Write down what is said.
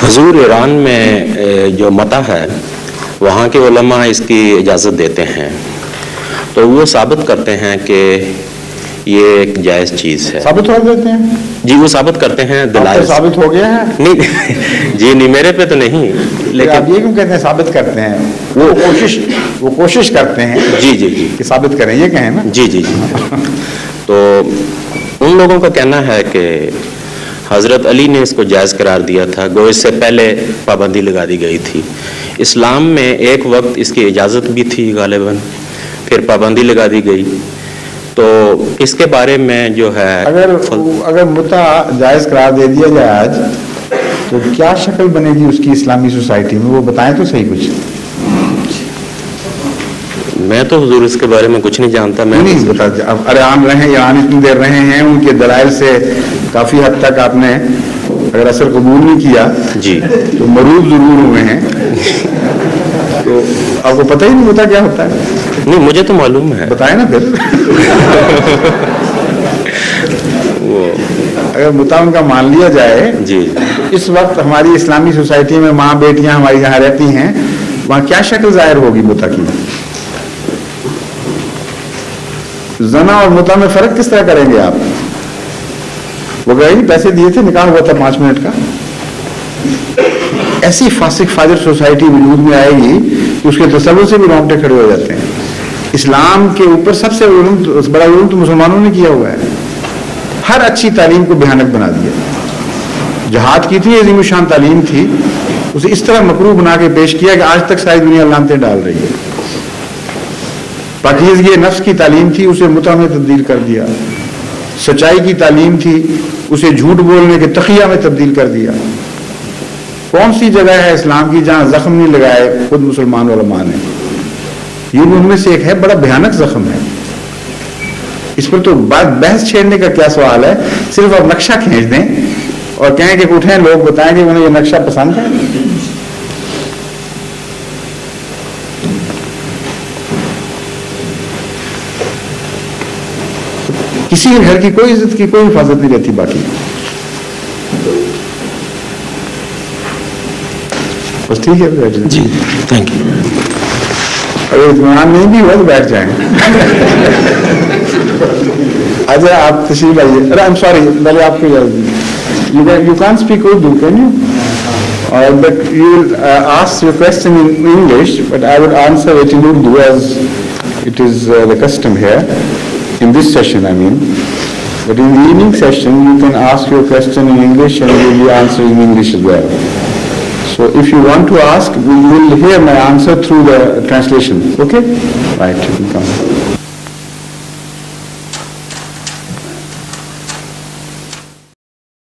حضور ایران میں جو متا ہے وہاں کے علماء اس کی اجازت دیتے ہیں، تو وہ ثابت کرتے ہیں کہ یہ ایک جائز چیز ہے. ثابت ہو دیتے ہیں؟ جی وہ ثابت کرتے ہیں دلائل. ثابت ہو گیا ہے؟ نہیں جی نہیں، میرے پہ تو نہیں، لیکن آپ یہ کیوں کہتے ہیں ثابت کرتے ہیں؟ وہ کوشش کرتے ہیں جی جی جی کہ ثابت کریں، یہ کہیں نا. جی جی جی. تو ان لوگوں کا کہنا ہے کہ حضرت علی نے اس کو جائز قرار دیا تھا، گو اس سے پہلے پابندی لگا دی گئی تھی. اسلام میں ایک وقت اس کی اجازت بھی تھی غالباً، پھر پابندی لگا دی گئی. تو اس کے بارے میں جو ہے اگر متع جائز قرار دے دیا جائے آج، تو کیا شکل بنے گی اس کی اسلامی سوسائٹی میں؟ وہ بتائیں تو صحیح کچھ. میں تو حضور اس کے بارے میں کچھ نہیں جانتا. میں نہیں بتا. اب ایران اتنی دیر رہے ہیں، ان کے دلائل سے کافی حد تک آپ نے اگر اثر قبول نہیں کیا جی تو مروب ضرور ہوئے ہیں. تو آپ کو پتہ ہی نہیں ہوتا کیا ہوتا ہے. نہیں مجھے تو معلوم ہے. بتائیں نا پھر. اگر متع ان کا مان لیا جائے جی اس وقت ہماری اسلامی سوسائٹی میں ماں بیٹیاں ہماری جہاں رہتی ہیں، وہاں کیا شکل ظاہر ہوگی متع کی؟ زنا اور متع میں فرق کس طرح کریں گے آپ؟ وہ گئے نہیں، پیسے دیے تھے، نکاح ہوا تھا 5 منٹ کا. ایسی فاسق فاجر سوسائٹی وجود میں آئے گی کہ اس کے تصور سے بھی رونگٹے کھڑے ہو جاتے ہیں. اسلام کے اوپر سب سے بڑا ظلم تو مسلمانوں نے کیا ہوا ہے. ہر اچھی تعلیم کو بھیانک بنا دیا. جہاد کی تھی، عظیم الشان تعلیم تھی، اسے اس طرح مکروہ بنا کے پیش کیا کہ آج تک ساری دنیا لعنتیں ڈال رہی ہے. پاکیزگی نفس کی تعلیم تھی، اسے متع میں تبدیل کر دیا. سچائی کی تعلیم تھی، اسے جھوٹ بولنے کے تقیہ میں تبدیل کر دیا. کون سی جگہ ہے اسلام کی جہاں زخم نہیں لگائے خود مسلمان علماء نے؟ یہ بھی ان میں سے ایک ہے، بڑا بھیانک زخم ہے. اس پر تو بحث چھیڑنے کا کیا سوال ہے؟ صرف آپ نقشہ کھینچ دیں اور کہیں کہ اٹھیں لوگ بتائیں کہ انہیں یہ نقشہ پسند ہے. کسی کے گھر کی کوئی عزت کی کوئی حفاظت نہیں رہتی باقی. بس ٹھیک ہے جی تھینک یو. اگر اطمینان نہیں بھی ہوا تو بیٹھ جائیں. اچھا آپ تشریف لائیے. ارے آئی ایم سوری، پہلے آپ کو you can speak Urdu, can you? But you will ask your question in English, but I would answer it in Urdu as it is the custom here. In this session, I mean. But in the evening session, you can ask your question in English and we will be answering in English as well. So if you want to ask, we will hear my answer through the translation. Okay? Right, you can come.